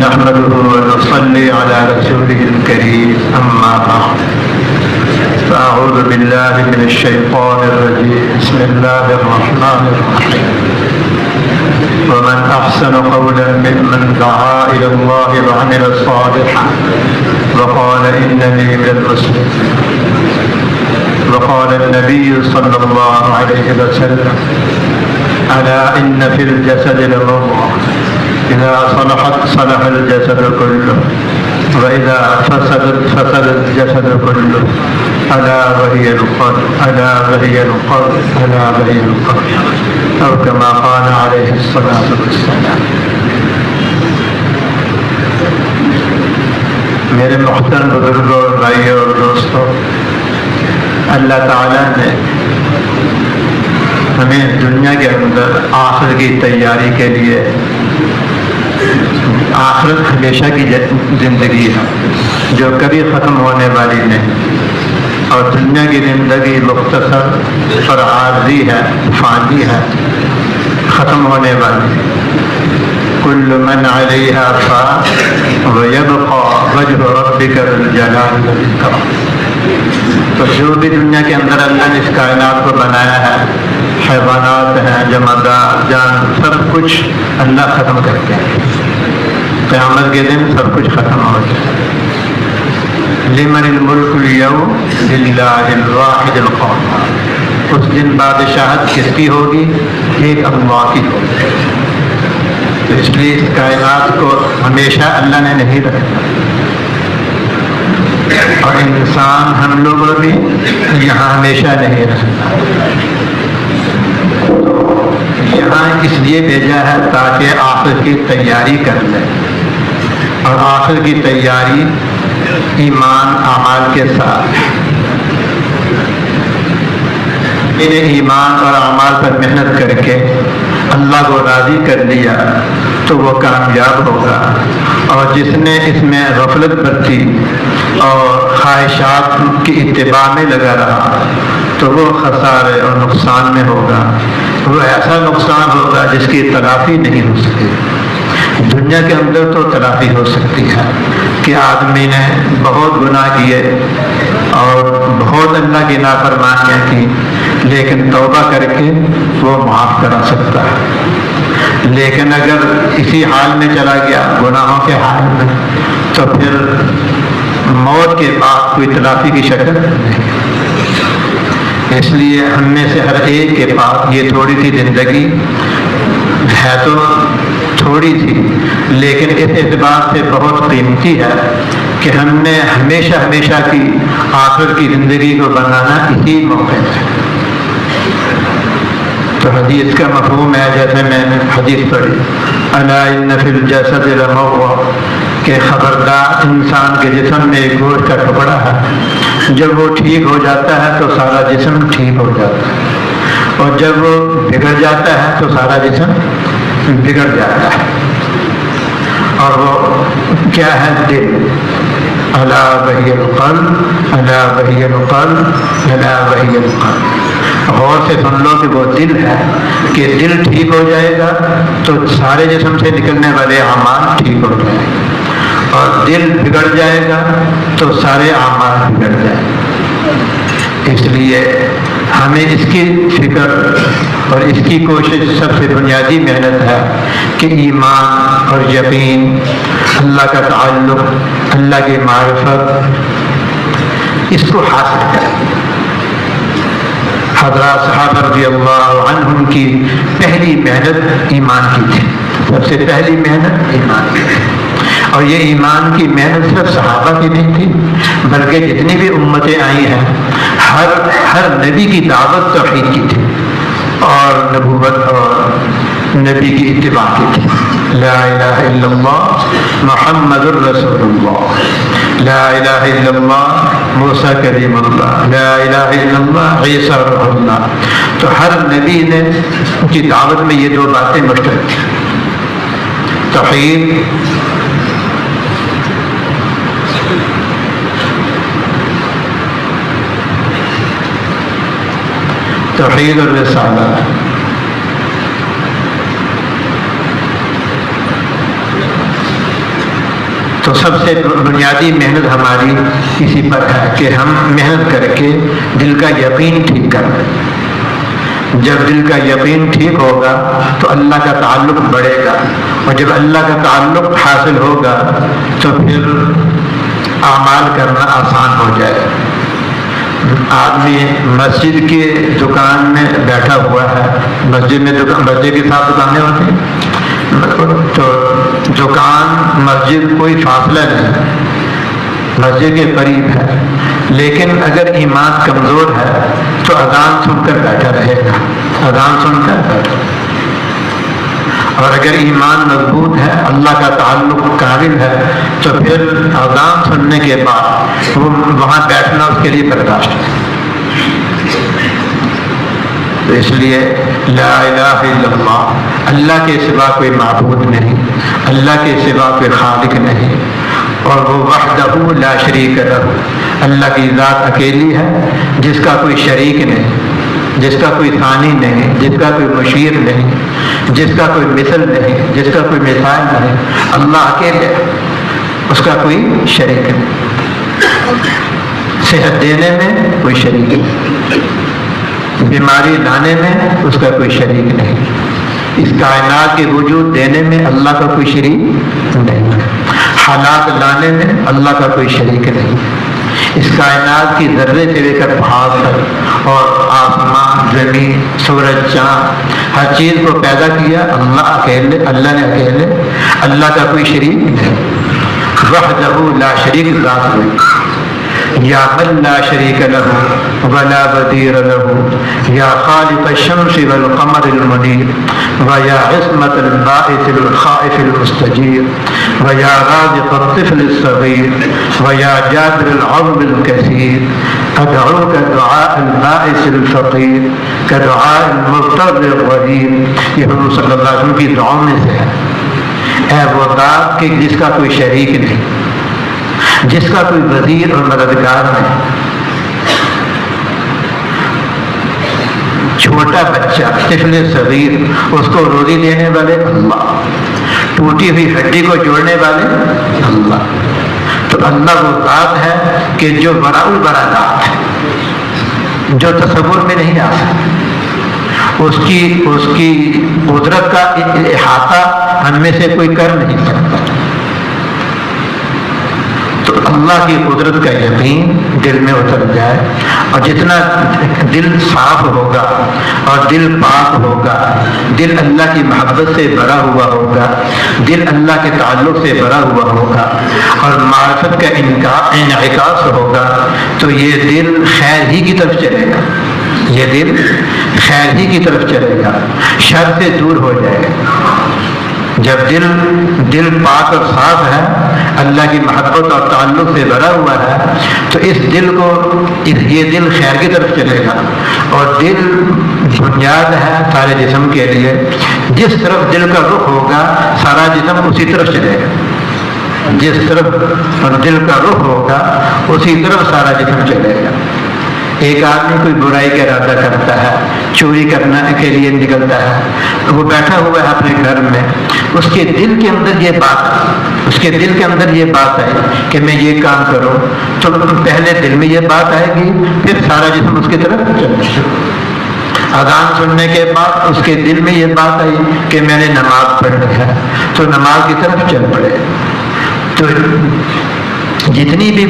نحمده ونصلي على رسوله الكريم أما بعد فأعوذ بالله من الشيطان الرجيم بسم الله الرحمن الرحيم ومن أحسن قولا ممن دعا إلى الله وعمل صالحا وقال إنني من المسلمين وقال النبي صلى الله عليه وسلم ألا إن في الجسد لمضغة إذا صلحت صلح الجسد كله وإذا فسدت فسد الجسد كله ألا وهي القلب ألا وهي القلب ألا وهي القلب أو كما قال عليه الصلاة والسلام. میرے محترم بزرگوں اور بھائیوں اور دوستوں، اللہ تعالیٰ نے ہمیں دنیا کے اندر آخرت کی تیاری کے لیے، آخرت ہمیشہ کی زندگی ہے جو کبھی ختم ہونے والی نہیں، اور دنیا کی زندگی مختصر اور عارضی ہے، فانی ہے، ختم ہونے والی. کل من علیہا فان ویبقى وجہ ربک ذو الجلال والاکرام. تو جو بھی دنیا کے اندر اللہ نے اس کائنات کو بنایا ہے، حیوانات ہیں، جمادات، جان، سب کچھ اللہ ختم کر کے قیامت کے دن سب کچھ ختم ہو جائے. لمن الملک اليوم للہ الواحد القہار. اس دن بادشاہت کس کی ہوگی؟ ایک اللہ کی ہوگی. اس لیے اس کائنات کو ہمیشہ اللہ نے نہیں رکھا، اور انسان ہم لوگوں بھی یہاں ہمیشہ نہیں رکھتا. یہاں اس لیے بھیجا ہے تاکہ آخر کی تیاری کر لیں، اور آخر کی تیاری ایمان اعمال کے ساتھ. انہیں ایمان اور اعمال پر محنت کر کے اللہ کو راضی کر لیا تو وہ کامیاب ہوگا، اور جس نے اس میں غفلت برتی اور خواہشات کی اتباع میں لگا رہا تو وہ خسارے اور نقصان میں ہوگا. وہ ایسا نقصان ہوگا جس کی تلافی نہیں ہو سکے. دنیا کے اندر تو تلافی ہو سکتی ہے کہ آدمی نے بہت گناہ کیے اور بہت اللہ کی نافرمانیاں کی، لیکن توبہ کر کے وہ معاف کرا سکتا ہے. لیکن اگر اسی حال میں چلا گیا، گناہوں کے حال میں، تو پھر موت کے بعد کوئی تلافی کی شکل نہیں. اس لیے ہم میں سے ہر ایک کے پاس یہ تھوڑی سی زندگی ہے، تو تھوڑی سی، لیکن اس اعتبار سے بہت قیمتی ہے کہ ہم نے ہمیشہ ہمیشہ کی آخرت کی زندگی کو بنانا اسی موقع ہے. تو حدیث کا مفہوم ہے، جیسے میں نے حدیث پڑھی، الا ان فی الجسد لمضغہ، کہ خبردار انسان کے جسم میں ایک گوشت کا ٹکڑا ہے، جب وہ ٹھیک ہو جاتا ہے تو سارا جسم ٹھیک ہو جاتا ہے، اور جب وہ بگڑ جاتا ہے تو سارا جسم بگڑ جاتا ہے. اور وہ کیا ہے؟ دل. الا وہی القلب الا وہی القلب الا وہی القلب. غور سے سن لو کہ وہ دل ہے، کہ دل ٹھیک ہو جائے گا تو سارے جسم سے نکلنے والے اعمال ٹھیک ہو جائیں گے، اور دل بگڑ جائے گا تو سارے اعمال بگڑ جائیں گے. اس لیے ہمیں اس کی فکر اور اس کی کوشش، سب سے بنیادی محنت ہے کہ ایمان اور یقین، اللہ کا تعلق، اللہ کی معرفت، اس کو حاصل کریں. حضرات صحابہ رضی اللہ عنہم کی پہلی محنت ایمان کی تھی. سب سے پہلی محنت ایمان کی تھی، اور یہ ایمان کی محنت صرف صحابہ کی نہیں تھی، بلکہ جتنی بھی امتیں آئی ہیں، ہر نبی کی دعوت توحید کی تھی، اور نبوت اور نبی کی اتباع کی تھی. لا الہ الا اللہ محمد الرسول اللہ، لا الہ الا اللہ موسیٰ کلیم اللہ، لا الہ الا اللہ عیسیٰ روح اللہ. تو ہر نبی نے ان کی دعوت میں یہ دو باتیں مشترک تھیں، توحید توحید اور رسالت۔ تو سب سے بنیادی محنت ہماری اسی پر ہے کہ ہم محنت کر کے دل کا یقین ٹھیک کریں۔ جب دل کا یقین ٹھیک ہوگا تو اللہ کا تعلق بڑھے گا، اور جب اللہ کا تعلق حاصل ہوگا تو پھر اعمال کرنا آسان ہو جائے گا۔ آدمی مسجد کی دکان میں بیٹھا ہوا ہے، مسجد کے ساتھ دکانیں ہوتی ہیں، تو دکان مسجد کوئی فاصلہ نہیں، مسجد کے قریب ہے، لیکن اگر ایمان کمزور ہے تو اذان سن کر بیٹھا رہے گا، اذان سن کر بیٹھا۔ اور اگر ایمان مضبوط ہے، اللہ کا تعلق قابل ہے، تو پھر اذان سننے کے بعد وہ وہاں بیٹھنا اس کے لیے برداشت ہے۔ تو اس لیے لا الہ الا اللہ، اللہ کے سوا کوئی معبود نہیں، اللہ کے سوا کوئی خالق نہیں، اور وہ وحدہ لا شریک لہ، اللہ کی ذات اکیلی ہے جس کا کوئی شریک نہیں، جس کا کوئی ثانی نہیں، جس کا کوئی مشیر نہیں، جس کا کوئی مثل نہیں، جس کا کوئی مثال نہیں، اللہ اکیلے، اس کا کوئی شریک نہیں۔ صحت دینے میں کوئی شریک نہیں، بیماری لانے میں اس کا کوئی شریک نہیں، اس کائنات کے وجود دینے میں اللہ کا کوئی شریک نہیں، حالات لانے میں اللہ کا کوئی شریک نہیں، اس کائنات کی ذرے سے لے کر پہاڑ تک اور آسمان، زمین، سورج، چاند، ہر چیز کو پیدا کیا اللہ اکیلے، اللہ نے اکیلے، اللہ کا کوئی شریک نہیں، وحدہ لا شریک ذات ہوئی، یا من لا شریک لہ ولا بدیر لہ، یا خالق الشمس والقمر المنیر، ویا عصمت الباعث الخائف المستجیر، ویا رازق الطفل الصغیر، ویا جابر العظم الکثیر، ادعوک دعاء البائس الفقیر کدعاء المضطر الغریب۔ یہ حضور صلی اللہ علیہ وسلم کی دعاؤں میں سے ہے، اے وہ ذات کہ جس کا کوئی شریک نہیں، جس کا کوئی وزیر اور مددگار نہیں، چھوٹا بچہ طفل صغیر اس کو روزی دینے والے اللہ، ٹوٹی ہوئی ہڈی کو جوڑنے والے اللہ۔ تو اللہ وہ ذات ہے کہ جو بڑا البڑا ذات ہے، جو تصور میں نہیں آ سکتا، اس کی قدرت کا احاطہ ہم میں سے کوئی کر نہیں سکتا۔ تو اللہ کی قدرت کا یقین دل میں اتر جائے، اور جتنا دل صاف ہوگا اور دل پاک ہوگا، دل اللہ کی محبت سے بھرا ہوا ہوگا، دل اللہ کے تعلق سے بھرا ہوا ہوگا، اور معرفت کا انعکاس ہوگا، تو یہ دل خیر ہی کی طرف چلے گا، یہ دل خیر ہی کی طرف چلے گا، شر سے دور ہو جائے گا۔ جب دل پاک اور صاف ہے، اللہ کی محبت اور تعلق سے بھرا ہوا ہے، تو اس دل کو یہ دل خیر کی طرف چلے گا، اور دل بنیاد ہے سارے جسم کے لیے، جس طرف دل کا رخ ہوگا سارا جسم اسی طرف چلے گا، جس طرف دل کا رخ ہوگا اسی طرف سارا جسم چلے گا۔ ایک آدمی کوئی برائی کا ارادہ کرتا ہے، چوری کرنے کے لیے نکلتا ہے، وہ بیٹھا ہوا ہے اپنے گھر میں، اس کے دل کے اندر یہ بات ہے کہ میں یہ کام کروں، تو پہلے دل میں یہ بات آئے گی، پھر سارا جسم اس کی طرف چلے گا۔ اذان سننے کے بعد اس کے دل میں یہ بات آئی کہ میں نے نماز پڑھنی ہے، تو نماز کی طرف چل پڑے۔ تو جتنی بھی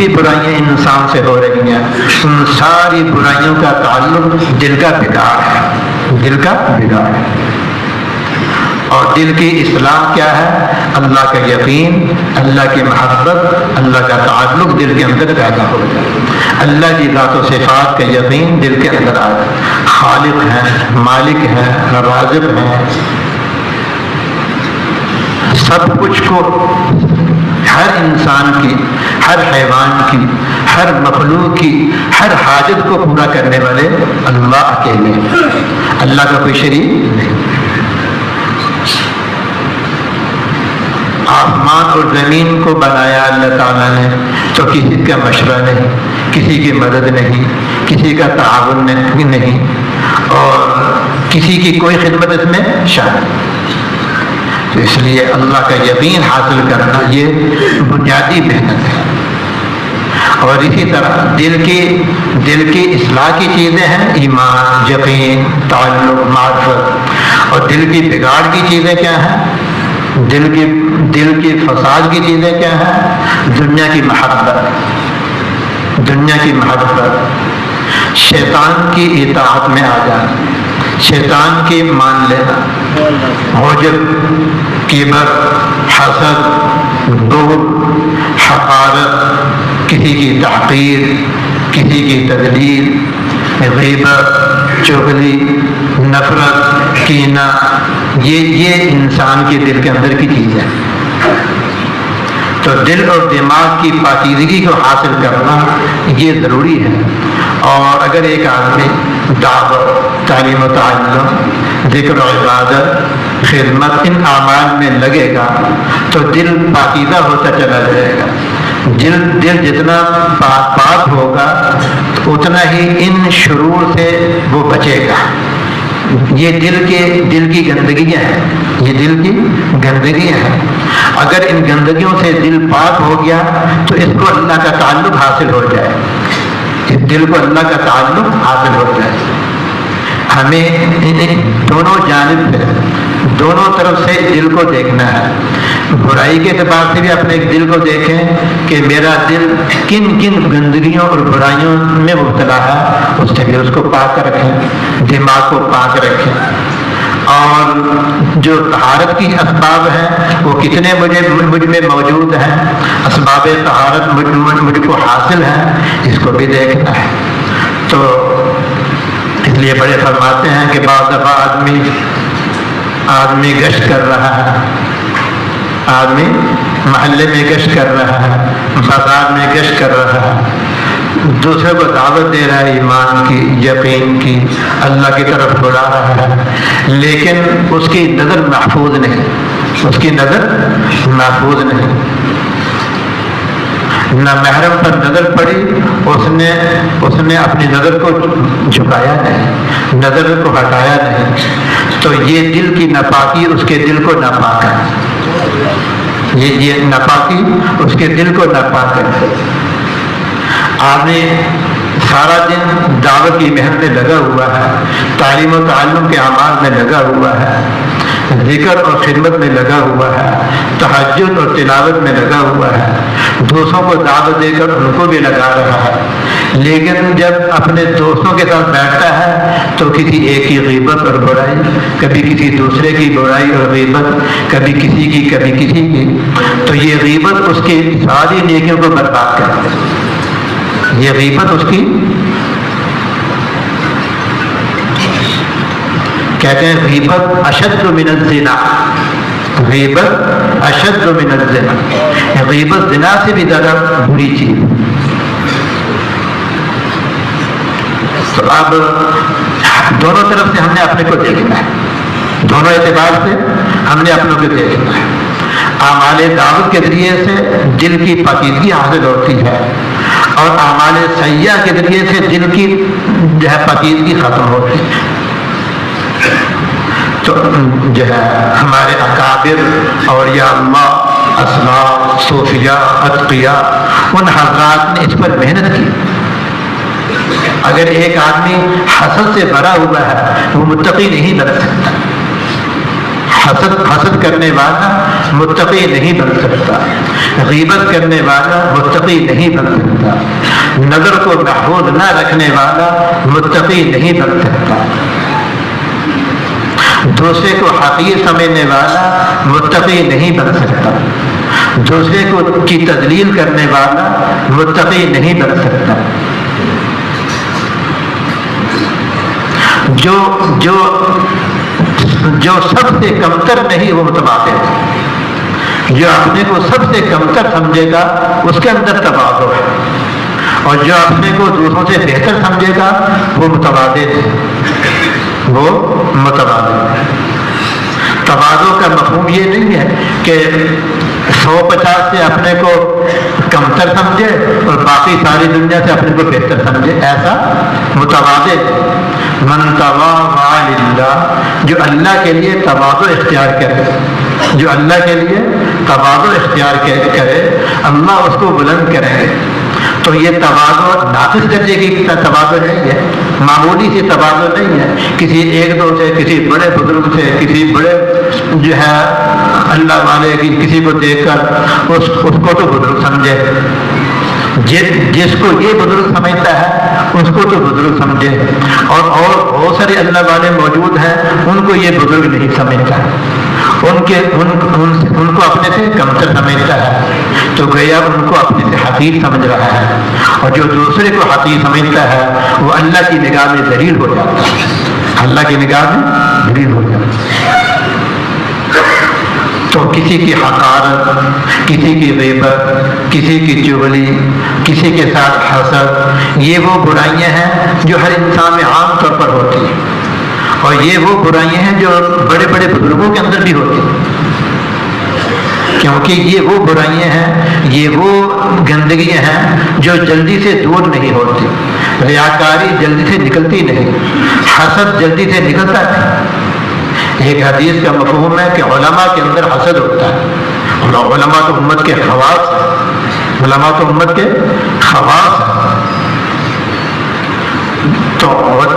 برائیاں انسان سے ہو رہی ہیں، ان ساری برائیوں کا تعلق دل کا بگاڑ ہے، اور دل کی اصلاح کیا ہے؟ اللہ کا یقین، اللہ کی محبت، اللہ کا تعلق دل کے اندر پیدا ہو جائے، اللہ کی ذات و صفات کا یقین دل کے اندر آ جائے، خالق ہے، مالک ہے، رازق ہے، سب کچھ کو، ہر انسان کی، ہر حیوان کی، ہر مخلوق کی، ہر حاجت کو پورا کرنے والے اللہ اکیلے، اللہ کا کوئی شریک نہیں۔ آسمان اور زمین کو بنایا اللہ تعالیٰ نے تو کسی کا مشورہ نہیں، کسی کی مدد نہیں، کسی کا تعاون نہیں، اور کسی کی کوئی خدمت اس میں شامل نہیں۔ تو اس لیے اللہ کا یقین حاصل کرنا یہ بنیادی محنت ہے۔ اور اسی طرح دل کی اصلاح کی چیزیں ہیں ایمان، یقین، تعلق، معرفت، اور دل کی بگاڑ کی چیزیں کیا ہیں؟ دل کی فساد کی چیزیں کیا ہیں؟ دنیا کی محبت، شیطان کی اطاعت میں آ جانا، شیطان کی مان لینا، عجب، کبر، حسد، بغض، حقارت، کسی کی تحقیر، کسی کی تذلیل، غیبت، چغلی، نفرت، کینہ، یہ انسان کے دل کے اندر کی چیز ہے۔ تو دل اور دماغ کی پاکیزگی کو حاصل کرنا یہ ضروری ہے۔ اور اگر ایک آدمی دعوت، تعلیم و تعلم، ذکر و عبادت، خدمت، ان اعمال میں لگے گا تو دل پاکیزہ ہوتا چلا جائے گا۔ دل جتنا پاک ہوگا اتنا ہی ان شرور سے وہ بچے گا۔ یہ دل کی گندگیاں ہیں، یہ دل کی گندگیاں ہیں۔ اگر ان گندگیوں سے دل پاک ہو گیا تو اس کو اللہ کا تعلق حاصل ہو جائے، اس دل کو اللہ کا تعلق حاصل ہو جائے۔ ہمیں دونوں جانب سے، دونوں طرف سے دل کو دیکھنا ہے۔ برائی کے اعتبار سے بھی اپنے دل کو دیکھیں کہ میرا دل کن کن گندگیوں اور برائیوں میں مبتلا ہے، اس سے بھی اس کو پاک رکھیں، دماغ کو پاک رکھیں۔ اور جو طہارت کی اسباب ہیں وہ کتنے مجھ میں موجود ہیں، اسباب طہارت مجھ کو حاصل ہیں، اس کو بھی دیکھنا ہے۔ تو اس لیے بڑے فرماتے ہیں کہ بعض دفعہ آدمی گشت کر رہا ہے، آدمی محلے میں گشت کر رہا ہے، بازار میں گشت کر رہا ہے، دوسرے کو دعوت دے رہا ہے ایمان کی، یقین کی، اللہ کی طرف بلا رہا ہے، لیکن اس کی نظر محفوظ نہیں، اس کی نظر محفوظ نہیں، نہ محرم پر نظر پڑی، اس نے اپنی نظر کو جھکایا نہیں، نظر کو ہٹایا نہیں، تو یہ دل کی ناپاکی اس کے دل کو ناپاک ہے، یہ ناپاکی اس کے دل کو ناپاک ہے۔ آدمی سارا دن دعوت کی محنت میں لگا ہوا ہے، تعلیم و تعلم کے اعمال میں لگا ہوا ہے، ذکر اور خدمت میں لگا ہوا ہے، تہجد اور تلاوت میں لگا ہوا ہے، دوستوں کو دعوت دے کر ان کو بھی لگا رہا ہے، لیکن جب اپنے دوستوں کے ساتھ بیٹھتا ہے تو کسی ایک کی غیبت اور برائی، کبھی کسی دوسرے کی برائی اور غیبت، کبھی کسی کی، تو یہ غیبت اس کی ساری نیکیوں کو برباد کر دے۔ یہ غیبت اس کی، کہتے ہیں غیبت اشد من الزنا، غیبت اشد من الزنا، غیبت زنا سے بھی زیادہ بری چیز۔ تو اب دونوں طرف سے ہم نے اپنے کو دیکھنا ہے، دونوں اعتبار سے ہم نے اپنوں کو دیکھنا ہے۔ اعمال دعوت کے ذریعے سے دل کی پاکیزگی حاصل ہوتی ہے، اور اعمال سیاح کے ذریعے سے دل کی جو ہے پاکیزگی ختم ہوتی ہے۔ تو جو ہے ہمارے اکابر، اولیاء اللہ، اسلاف، صوفیاء، اتقیاء، ان حضرات نے اس پر محنت کی۔ اگر ایک آدمی حسد سے بھرا ہوا ہے وہ متقی نہیں بن سکتا، حسد کرنے والا متقی نہیں بن سکتا، غیبت کرنے والا متقی نہیں بن سکتا، نظر کو محفوظ نہ رکھنے والا متقی نہیں بن سکتا، دوسرے کو حقیر سمجھنے والا متقی نہیں بن سکتا، دوسرے کو کی تذلیل کرنے والا متقی نہیں بن سکتا۔ جو سب سے کمتر نہیں وہ متواضع ہے، جو اپنے کو سب سے کمتر سمجھے گا اس کے اندر تواضع ہے، اور جو اپنے کو دوسروں سے بہتر سمجھے گا وہ متواضع ہے، وہ متواضع ہے۔ تواضع کا مفہوم یہ نہیں ہے کہ 150 سے اپنے کو کمتر سمجھے اور باقی ساری دنیا سے اپنے کو بہتر سمجھے، ایسا متواضع من تواضع للہ، جو اللہ کے لیے تواضع اختیار کرے، جو اللہ کے لیے تواضع اختیار کرے اللہ اس کو بلند کریں گے۔ تو یہ تواضع ناقص درجے کی تواضع نہیں ہے، معمولی سی تواضع نہیں ہے، کسی ایک دو سے، کسی بڑے بزرگ سے، کسی بڑے جو ہے اللہ والے کی کسی کو دیکھ کر اس کو تو بزرگ سمجھے، جس کو یہ بزرگ سمجھتا ہے اس کو تو بزرگ سمجھے، اور بہت سارے اللہ والے موجود ہیں ان کو یہ بزرگ نہیں سمجھتا، ان کو اپنے سے کمتر سمجھتا ہے، تو گویا ان کو اپنے سے حقیر سمجھ رہا ہے، اور جو دوسرے کو حقیر سمجھتا ہے وہ اللہ کی نگاہ میں ذلیل ہو جاتا ہے، اللہ کی نگاہ میں ذلیل ہو جاتا ہے۔ تو کسی کی حقارت، کسی کی غیبت، کسی کی چغلی، کسی کے ساتھ حسد، یہ وہ برائیاں ہیں جو ہر انسان میں عام طور پر ہوتی ہیں، اور یہ وہ برائیاں ہیں جو بڑے بڑے بزرگوں کے اندر بھی ہوتی ہیں، کیونکہ یہ وہ برائیاں ہیں، یہ وہ گندگیاں ہیں جو جلدی سے دور نہیں ہوتی، ریاکاری جلدی سے نکلتی نہیں، حسد جلدی سے نکلتا نہیں۔ ایک حدیث کا مفہوم ہے کہ علماء کے اندر حسد ہوتا ہے، اور علماء تو امت کے خواص ہیں، علماء تو امت کے خواص ہیں، تو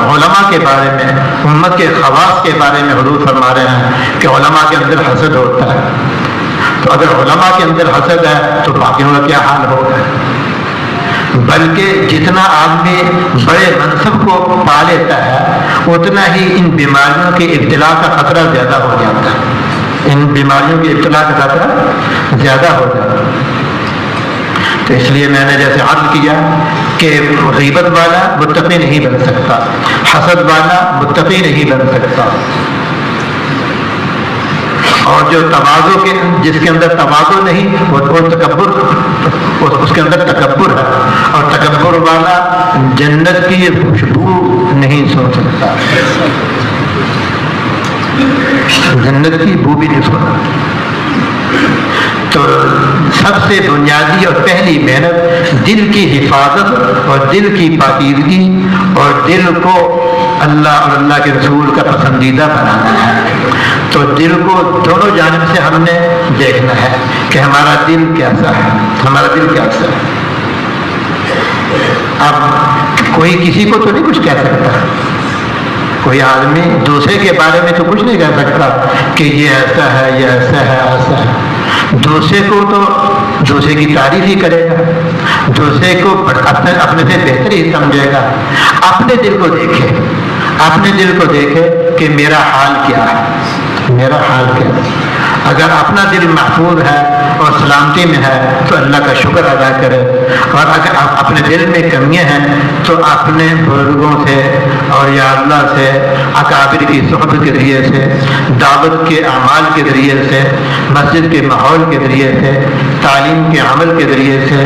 علماء کے بارے میں، امت کے خواص کے بارے میں حضور فرما رہے ہیں کہ علماء کے اندر حسد ہوتا ہے۔ تو اگر علماء کے اندر حسد ہے تو باقیوں کا کیا حال ہوگا؟ بلکہ جتنا آدمی بڑے منصب کو پا لیتا ہے اتنا ہی ان بیماریوں کے ابتلا کا خطرہ زیادہ ہو جاتا ہے، ان بیماریوں کے ابتلا کا خطرہ زیادہ ہو جاتا ہے۔ تو اس لیے میں نے جیسے عرض کیا کہ غیبت والا متقی نہیں بن سکتا، حسد والا متقی نہیں بن سکتا، اور جو تواضع کے جس کے اندر تواضع نہیں وہ تکبر، اس کے اندر تکبر ہے، اور تکبر والا جنت کی خوشبو نہیں سن سکتا، جنت کی بو بھی نہیں سن سکتا۔ تو سب سے بنیادی اور پہلی محنت دل کی حفاظت اور دل کی پاکیزگی اور دل کو اللہ اور اللہ کے رسول کا پسندیدہ بنانا ہے۔ تو دل کو دونوں جانب سے ہم نے دیکھنا ہے کہ ہمارا دل کیسا ہے، ہمارا دل کیسا ہے۔ اب کوئی کسی کو تو نہیں کچھ کہہ سکتا، کوئی آدمی دوسرے کے بارے میں تو کچھ نہیں کہہ سکتا کہ یہ ایسا ہے، یہ ایسا ہے، ایسا ہے۔ دوسرے کو تو دوسرے کی تعریف ہی کرے گا، دوسرے کو اپنے سے بہتر ہی سمجھے گا۔ اپنے دل کو دیکھے، اپنے دل کو دیکھے کہ میرا حال کیا ہے، میرا حال کیا ہے۔ اگر اپنا دل محفوظ ہے اور سلامتی میں ہے تو اللہ کا شکر ادا کرے، اور اگر اپنے دل میں کمیاں ہیں تو اپنے بزرگوں سے اور یا اللہ سے، اکابر کی صحبت کے ذریعے سے، دعوت کے اعمال کے ذریعے سے، مسجد کے ماحول کے ذریعے سے، تعلیم کے عمل کے ذریعے سے،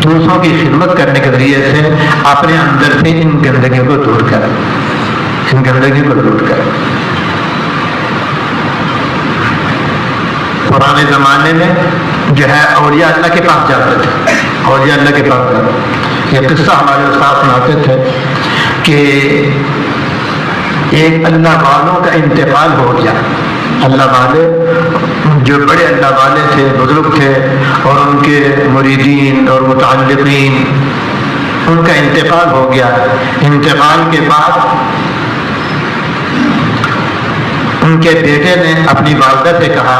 دوسروں کی خدمت کرنے کے ذریعے سے اپنے اندر سے ان گندگیوں کو دور کریں، ان گندگیوں کو دور کریں۔ پرانے زمانے میں جو ہے اولیاء اللہ کے پاس جاتے تھے، اولیاء اللہ کے پاس جاتے تھے۔ یہ قصہ ہمارے استاد سناتے تھے کہ ایک اللہ والوں کا انتقال ہو گیا، اللہ والے جو بڑے اللہ والے تھے، بزرگ تھے، اور ان کے مریدین اور متعلقین، ان کا انتقال ہو گیا۔ انتقال کے بعد ان کے بیٹے نے اپنی والدہ سے کہا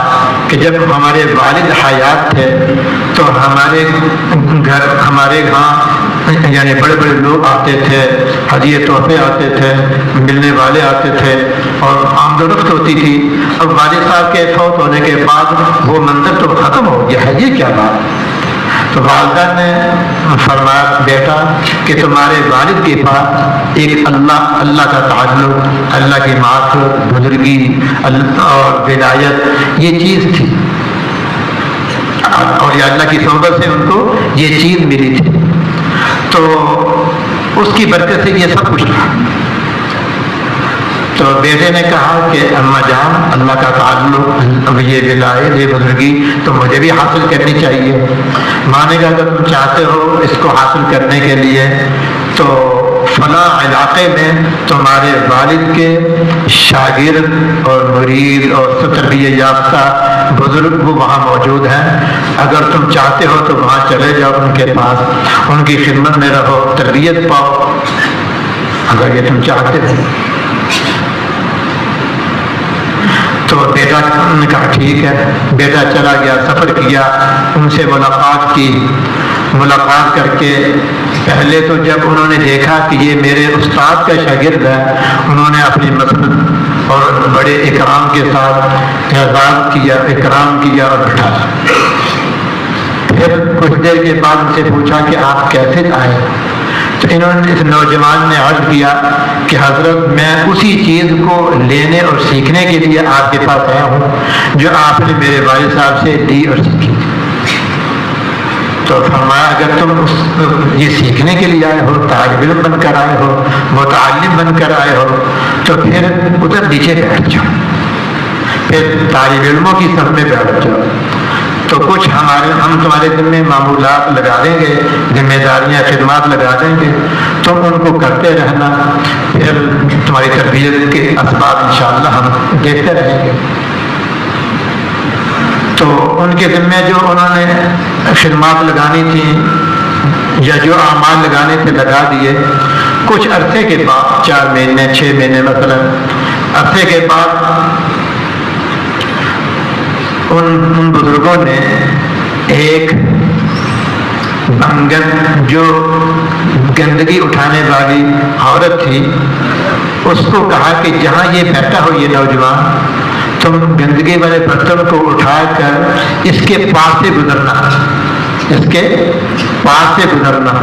کہ جب ہمارے والد حیات تھے تو ہمارے ہاں یعنی بڑے بڑے لوگ آتے تھے، ہدیے تحفے آتے تھے، ملنے والے آتے تھے، اور آمد و رفت ہوتی تھی۔ اب والد صاحب کے فوت ہونے کے بعد وہ منظر تو ختم ہو گیا ہے، یہ کیا بات؟ تو والدہ نے فرمایا بیٹا کہ تمہارے والد کے پاس ایک اللہ کا تعلق، اللہ کی معرفت، بزرگی اور ولایت یہ چیز تھی، اور یہ اللہ کی صحبت سے ان کو یہ چیز ملی تھی، تو اس کی برکت سے یہ سب کچھ تھا۔ تو بیٹے نے کہا کہ اما جان اللہ کا تعلق یہ ولایت یہ بزرگی تو مجھے بھی حاصل کرنی چاہیے۔ ماں نے کہا اگر تم چاہتے ہو اس کو حاصل کرنے کے لیے تو فلاں علاقے میں تمہارے والد کے شاگرد اور مرید اور تربیت یافتہ بزرگ وہ وہاں موجود ہیں، اگر تم چاہتے ہو تو وہاں چلے جاؤ ان کے پاس، ان کی خدمت میں رہو، تربیت پاؤ اگر یہ تم چاہتے ہو۔ تو بیٹا نے کہا ٹھیک ہے، بیٹا چلا گیا، سفر کیا، ان سے ملاقات کی، ملاقات کر کے پہلے تو جب انہوں نے دیکھا کہ یہ میرے استاد کا شاگرد ہے، انہوں نے اپنی مسند اور بڑے اکرام کے ساتھ اعزاز کیا، اکرام کیا اور بٹھایا۔ پھر کچھ دیر کے بعد ان سے پوچھا کہ آپ کیسے آئے؟ تو انہوں نے اس نوجوان نے عرض کیا کہ حضرت میں اسی چیز کو لینے اور سیکھنے کے لیے آپ کے پاس آیا ہوں جو آپ نے میرے والد صاحب سے لی اور سیکھی۔ تو فرمایا اگر تم یہ سیکھنے کے لیے آئے ہو، طالب علم بن کر آئے ہو، متعلم بن کر آئے ہو تو پھر ادھر نیچے بیٹھ جاؤ، پھر طالب علموں کی صف میں بیٹھ جاؤ، تو کچھ ہم تمہارے دل میں معمولات لگا دیں گے، ذمہ داریاں خدمات لگا دیں گے، تم ان کو کرتے رہنا، پھر تمہاری تربیت کے اسباب انشاءاللہ ہم دیکھتے رہیں گے۔ تو ان کے دل میں جو انہوں نے خدمات لگانی تھیں یا جو اعمال لگانے تھے لگا دیے۔ کچھ عرصے کے بعد 4 مہینے 6 مہینے مثلا عرصے کے بعد ان بزرگوں نے ایک جو گندگی اٹھانے والی عورت تھی اس کو کہا کہ جہاں یہ بیٹھا ہو یہ نوجوان، تم گندگی والے برتن کو اٹھا کر اس کے پاس سے گزرنا، اس کے پاس سے گزرنا،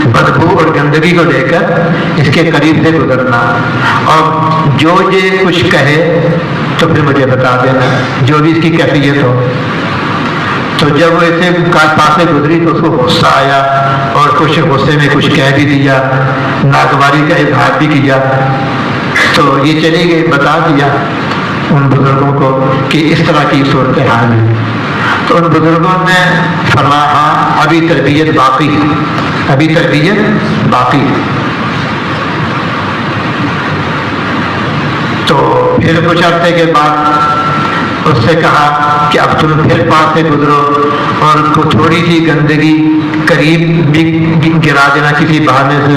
بدبو اور گندگی کو لے کر اس کے قریب سے گزرنا، اور جو یہ کچھ کہے تو پھر مجھے بتا دینا جو بھی اس کی کیفیت ہو۔ تو جب وہ اسے پاس سے گزری تو اس کو غصہ آیا اور کچھ غصے میں کچھ کہہ بھی دیا، ناگواری کا اظہار بھی کیا، تو یہ چلی گئی بتا دیا ان بزرگوں کو کہ اس طرح کی صورتحال ہے۔ تو ان بزرگوں نے فرمایا ہاں ابھی تربیت باقی ہے، ابھی تربیت باقی ہے۔ تو پھر کچھ عرصے کے بعد اس سے کہا کہ اب تم پھر پاس سے گزرو اور کو تھوڑی سی گندگی قریب بھی گرا دینا کسی بہانے سے۔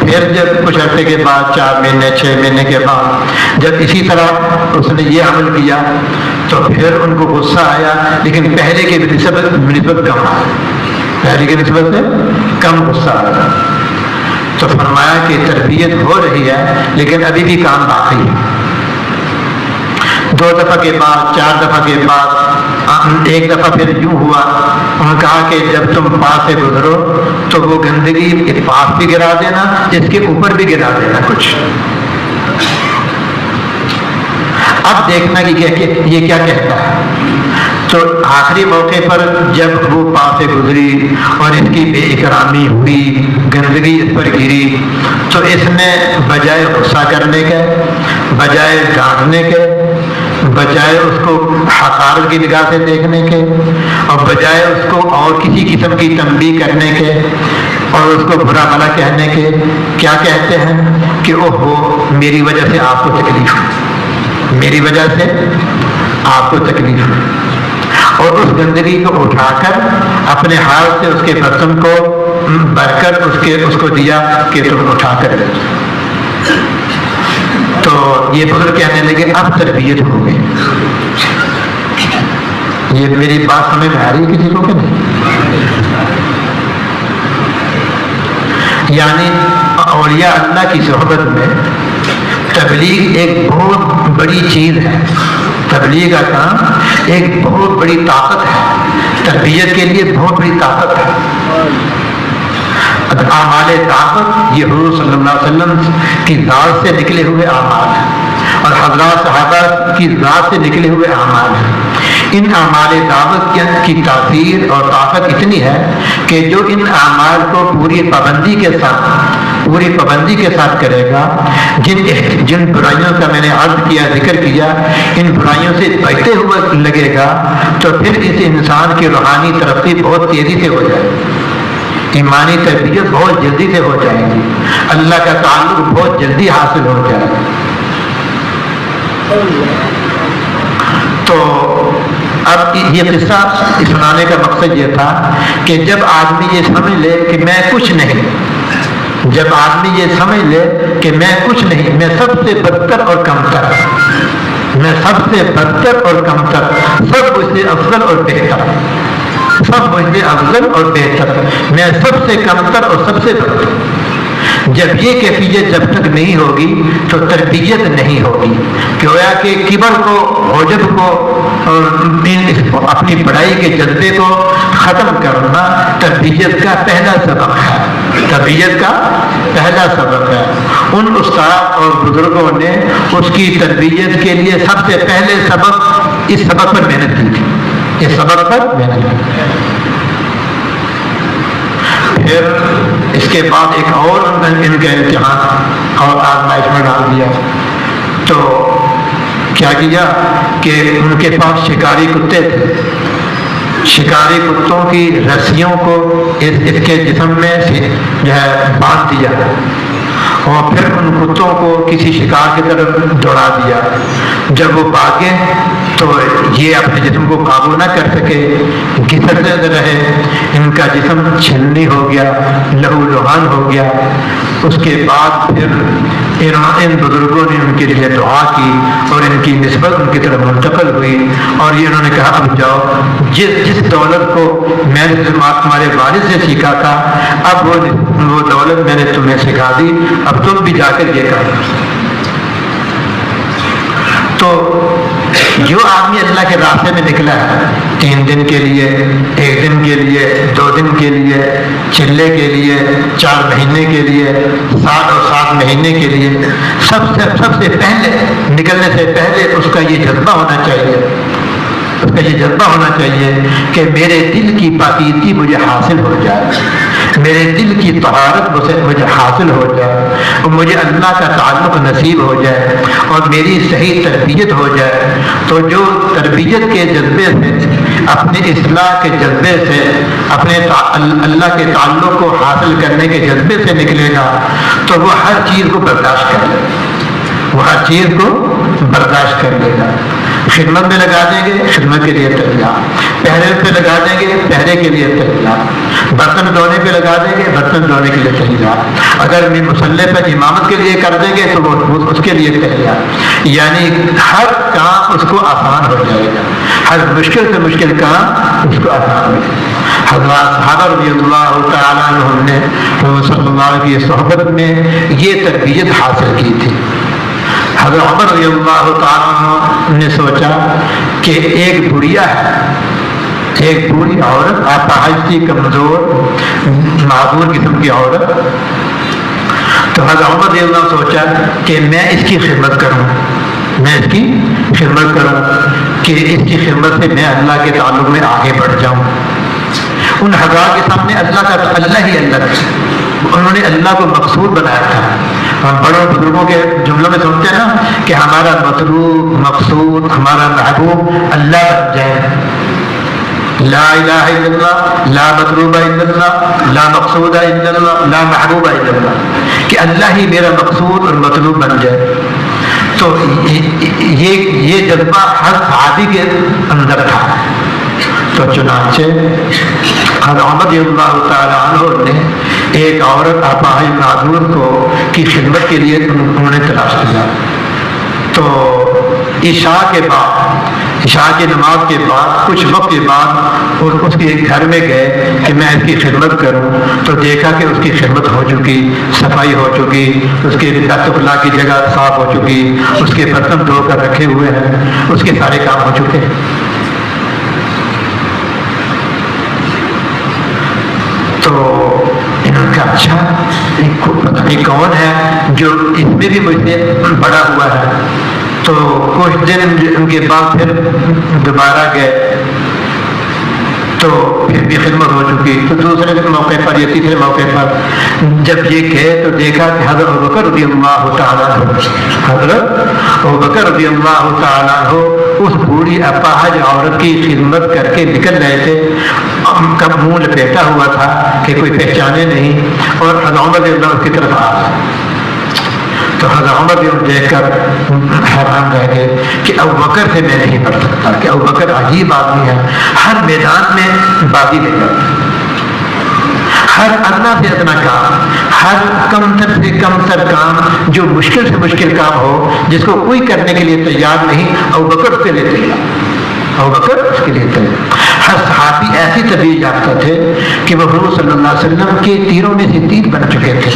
پھر جب کچھ عرصے کے بعد 4 مہینے 6 مہینے کے بعد جب اسی طرح اس نے یہ عمل کیا تو پھر ان کو غصہ آیا، لیکن پہلے کے نسبت کم آیا، پہلے کی نسبت سے کم غصہ آیا۔ تو فرمایا کہ تربیت ہو رہی ہے لیکن ابھی بھی کام باقی ہے۔ 2 دفعہ کے بعد 4 دفعہ کے بعد ایک دفعہ پھر یوں ہوا، انہوں نے کہا کہ جب تم پاس سے گزرو تو وہ گندگی کے پاس بھی گرا دینا، اس کے اوپر بھی گرا دینا کچھ۔ اب دیکھنا کہ یہ کیا کہتا ہے۔ تو آخری موقع پر جب وہ پاس سے گزری اور اس کی بے اکرامی ہوئی، گندگی اس پر گری، تو اس نے بجائے غصہ کرنے کے، بجائے ڈانٹنے کے، بجائے اس کو حقارت کی نگاہ سے دیکھنے کے، اور بجائے اس کو اور کسی قسم کی تنبیہ کرنے کے اور اس کو برا بھلا کہنے کے، کیا کہتے ہیں کہ اوہو میری وجہ سے آپ کو تکلیف ہوئی، میری وجہ سے آپ کو تکلیف ہوئی، اور اس گندگی کو اٹھا کر اپنے ہاتھ سے اس کے برتن کو بھر کر اس کو دیا کہ تم اٹھا کر لے۔ تو یہ بزرگ کہنے لگے اب تربیت ہو گئی۔ یہ میری بات سمجھ میں آ رہی ہے کسی کو کہ نہیں؟ یعنی اولیاء اللہ کی صحبت میں تبلیغ ایک بہت بڑی چیز ہے، تبلیغ کا کام ایک بہت بڑی طاقت ہے، تربیت کے لیے بہت بڑی طاقت ہے۔ اعمال طاقت یہ حضور صلی اللہ علیہ وسلم کی ذات سے نکلے ہوئے اعمال ہیں اور حضرات صحابہ کی ذات سے نکلے ہوئے اعمال ہیں۔ ان اعمال دعوت کی تاثیر اور طاقت اتنی ہے کہ جو ان اعمال کو پوری پابندی کے ساتھ کرے گا، جن برائیوں کا میں نے عرض کیا، ذکر کیا، ان برائیوں سے بچتے ہوئے لگے گا، تو پھر اس انسان کی روحانی ترقی بہت تیزی سے ہو جائے گی، ایمانی تربیت بہت جلدی سے ہو جائے گی، اللہ کا تعلق بہت جلدی حاصل ہو جائے گا۔ تو اب یہ قصہ سنانے کا مقصد یہ تھا کہ جب آدمی یہ سمجھ لے کہ میں کچھ نہیں، جب آدمی یہ سمجھ لے کہ میں کچھ نہیں، میں سب سے بدتر اور کمتر، میں سب سے بدتر اور کمتر، سب مجھ سے افضل اور بہتر، سب مجھ سے افضل اور بہتر، میں سب سے کمتر اور سب سے بدتر۔ جب یہ کیفیت جب تک نہیں ہوگی تو تربیت نہیں ہوگی، گویا کہ کبر کو، عجب کو اور اپنی پڑھائی کے جذبے کو ختم کرنا تربیت کا پہلا سبق ہے، تربیت کا پہلا سبق ہے۔ ان استاد اور بزرگوں نے اس کی تربیت کے لیے سب سے پہلے اس سبق پر محنت کی تھی، اس سبق پر محنت کی۔ پھر اس کے بعد ایک اور ان کا امتحان اور آزمائش میں ڈال دیا۔ تو کیا کیا کہ ان کے پاس شکاری کتے تھے، شکاری کتوں کی رسیوں کو اس کے جسم میں سے جو ہے باندھ دیا، اور پھر ان کتوں کو کسی شکار کی طرف دوڑا دیا۔ جب وہ بھاگے تو یہ اپنے جسم کو قابو نہ کر سکے، گھسرتے رہے، ان کا جسم چھلنی ہو گیا، لہو لہان ہو گیا۔ اس کے بعد پھر ان بزرگوں نے ان کے لیے دعا کی اور ان کی نسبت ان کی طرف منتقل ہوئی، اور یہ انہوں نے کہا اب جاؤ، جس دولت کو میں نے تمہارے والد سے سیکھا تھا، اب وہ دولت میں نے تمہیں سکھا دی، اب تم بھی جا کر یہ کرو۔ تو جو آدمی اللہ کے راستے میں نکلا ہے 3 دن کے لیے، 1 دن کے لیے، 2 دن کے لیے، چلے کے لیے، 4 مہینے کے لیے، 7 اور 7 مہینے کے لیے، سب سے پہلے نکلنے سے پہلے اس کا یہ جذبہ ہونا چاہیے، اس کا یہ جذبہ ہونا چاہیے کہ میرے دل کی پاکیزگی مجھے حاصل ہو جائے، میرے دل کی طہارت مجھے حاصل ہو جائے، اور مجھے اللہ کا تعلق نصیب ہو جائے، اور میری صحیح تربیت ہو جائے۔ تو جو تربیت کے جذبے سے، اپنے اصلاح کے جذبے سے، اپنے اللہ کے تعلق کو حاصل کرنے کے جذبے سے نکلے گا تو وہ ہر چیز کو برداشت کر لے گا، وہ ہر چیز کو برداشت کر لے گا۔ خدمت میں لگا دیں گے، خدمت کے لیے تیار، پہرے پہ لگا دیں گے، پہرے کے لیے تیار، برتن دھونے پہ لگا دیں گے، برتن دھونے کے لیے تیار، اگر مصلی پر امامت کے لیے کر دیں گے تو وہ اس کے لیے تیار، یعنی ہر کام اس کو آسان ہو جائے گا، ہر مشکل سے مشکل کام اس کو آسان ہو جائے گا۔ حضرات صحابہ رضی اللہ تعالیٰ عنہ نے صلی اللہ علیہ کی صحبت میں یہ تربیت حاصل کی تھی۔ حضرت عمر رضی اللہ تعالیٰ نے سوچا کہ ایک بڑھیا ہے، ایک بوڑھی عورت، اپاہج تھی، کمزور، معذور قسم کی عورت، تو حضرت عمر رضی اللہ سوچا کہ میں اس کی خدمت کروں، میں اس کی خدمت کروں کہ اس کی خدمت سے میں اللہ کے تعلق میں آگے بڑھ جاؤں۔ ان حضرات کے سامنے اللہ ہی اللہ تھا، انہوں نے اللہ کو مقصود بنایا تھا۔ ہم بڑوں بزرگوں کے جملوں میں سنتے ہیں نا کہ ہمارا مطلوب، مقصود، ہمارا محبوب اللہ بن جائے۔ لا الہ الا اللہ، لا مطلوب الا اللہ، لا مقصود الا اللہ، لا محبوب الا اللہ، کہ اللہ ہی میرا مقصود اور مطلوب بن جائے۔ تو یہ جذبہ ہر صحابی کے اندر تھا۔ تو چنانچہ حضرت عمر رضی اللہ تعالیٰ عنہ نے ایک عورت اپاہج معذور کو کی خدمت کے لیے انہوں نے تلاش کیا۔ تو عشاء کے بعد، عشاء کی نماز کے بعد کچھ وقت کے بعد اس کے گھر میں گئے کہ میں اس کی خدمت کروں، تو دیکھا کہ اس کی خدمت ہو چکی، صفائی ہو چکی، اس کے تکلا کی جگہ صاف ہو چکی، اس کے برتن دھو کر رکھے ہوئے ہیں، اس کے سارے کام ہو چکے۔ تو انہوں نے کہا اچھا پتہ نہیں کون ہے جو اس میں بھی مجھ سے بڑا ہوا ہے، تو کچھ دن ان کے بعد پھر دوبارہ گئے تو پھر بھی خدمت ہو چکی. تو دوسرے موقع پر یا تیسرے موقع پر جب یہ گئے تو دیکھا کہ حضرت ابوبکر رضی اللہ تعالیٰ عنہ اس بوڑھی اپاہج عورت کی خدمت کر کے نکل رہے تھے. کب منہ لپیٹا ہوا تھا کہ کوئی پہچانے نہیں, اور حضرت عمر رضی اللہ کی طرف آ گئے. تو حضرت عمر بھی دیکھ کر حیران رہ گئے کہ ابوبکر سے میں نہیں پڑھ سکتا, کہ ابوبکر عجیب آدمی ہے, ہر میدان میں بازی لے جاتا, ہر ادنا سے ادنا کام, ہر کم تر سے کم تر کام, جو مشکل سے مشکل کام ہو جس کو کوئی کرنے کے لیے تیار نہیں, ابوبکر اس کے لیے تیار, ابوبکر اس کے لیے تیار. ہر صحابی ایسی تربیت یافتہ تھے کہ وہ حضور صلی اللہ علیہ وسلم کے تیروں میں سے تیر بن چکے تھے.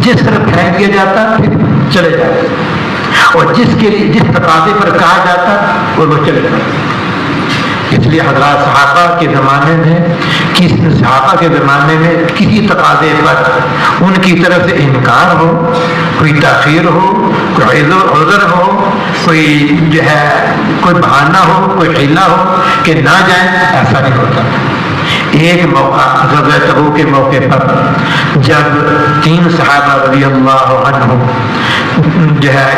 جس طرف پھینک دیا جاتا پھر چلے جاتے, اور جس کے لیے جس تقاضے پر کہا جاتا وہ چلے جاتے. اس لیے حضرات صحابہ کے زمانے میں کسی تقاضے پر ان کی طرف سے انکار ہو, کوئی تاخیر ہو, کوئی عذر ہو, کوئی جو ہے کوئی بہانہ ہو, کوئی حیلہ ہو کہ نہ جائیں, ایسا نہیں ہوتا. ایک موقع غزوہ تبوک کے موقع پر جب 3 صحابہ رضی اللہ عنہم جو ہے